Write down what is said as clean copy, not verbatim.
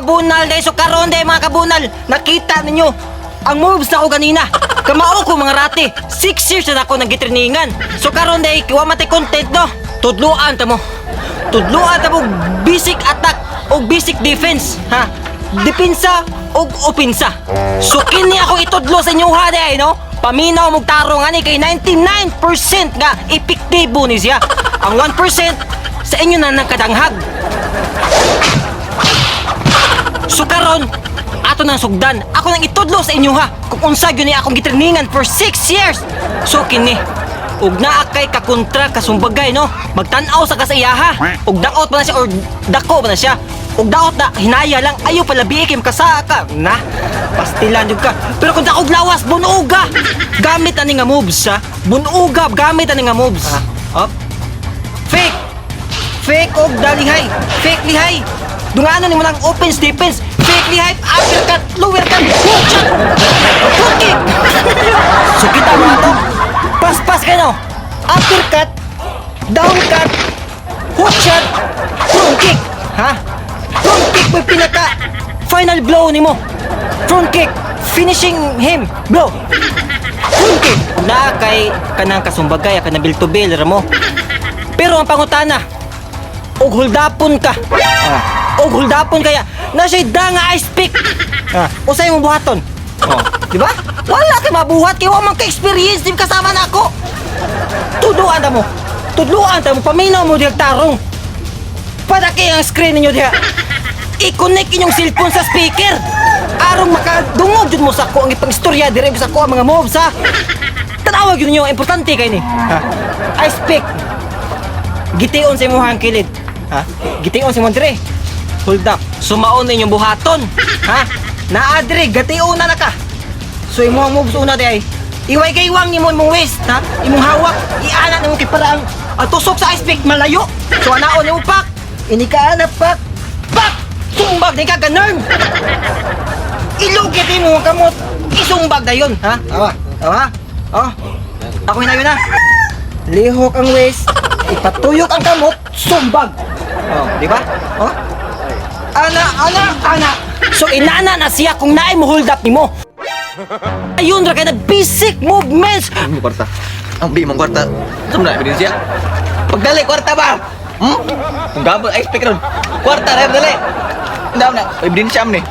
kabunal day. So karon day mga kabunal, nakita ninyo ang moves na ko ganina. Kamao ko mga rati. 6 years na ako naggitriningan. So karon day, kiwa mati content no. Tudluan ta mo. Tudluan ta mo basic attack o basic defense, ha? Depensa o opinsa. So kini ako itudlo sa inyo ha day, no? Paminaw mong tarong ani kay 99% nga epektibo ni siya. Ang 1% sa inyo na nakadanghag. So karon, ato nang sugdan. Ako nang itudlo sa inyo ha. Kung unsa gyud ni akong gitriningan for 6 years. So kini, ug naa kay kakontra kasumbagay no. Magtan-aw sa kasaiyaha. Ug daot ba na siya or dako ba na siya? Ug daot na hinaya lang ayo pala biikim kasaka na. Pastilan jud ka. Pero kung dakog lawas bunuga. Gamit ani nga moves ha. Bunuga gamit ani nga moves. Up. Fake. Fake og dalihay. Fake lihay. Dungano ni mo lang offense defense. Fake lihay. Uppercut, lower cut, hook shot. Hook kick. So kita mo ato. Pas-pas kayo no. Uppercut, down cut, hook shot, front kick. Ha? Front kick may pinaka final blow ni mo. Front kick, finishing him. Blow. Front kick. Na kay kanang kasumbagay kanang bil to bil mo. Pero ang pangutana, og huldapon ka. Og huldapon kaya na siya nga ice pick. Usay mo buhaton. Di ba? Wala kay mabuhat kay wa man ka experience din kasama na ako. Tudluan ta mo. Tudluan ta mo paminaw mo diha tarong. Padaki ang screen ninyo diha. I-connect inyong cellphone sa speaker. Arong makadungog jud mo sa ko ang ipang-istorya dire sa ko ang mga moves ha. Tanawa gyud ninyo importante kay ni. Ice pick. Gitiun sa imong kilid. Ha? Gitiun sa imong dire. Hold up. Sumaon ninyong buhaton. Ha? Naa dire gatiun na ka. So imong moves una di ay iway kaywang nimo imong waist, ha? Imong hawak, iana nimo kay para ang tusok sa ice pick malayo. So anaon nimo pak. Ini ka ana pak. Pak! Sumbag di ka ganun. Ilugit mo kamot. Isumbag dayon, ha? Awa. Oh. Ako hinayon na. Lihok ang waist. Ipatuyok ang kamot, sumbag. Oh, di ba? Oh. Ana. So inana na siya kung naay mo hold up nimo. Ayun ra kay na basic movements. Ang kwarta. Ang bi mong kwarta. Saan na din siya? Pagdali kwarta ba? Kung gabon ay speak ron. Kwarta na dali. Daw na. Ebidensya am ni.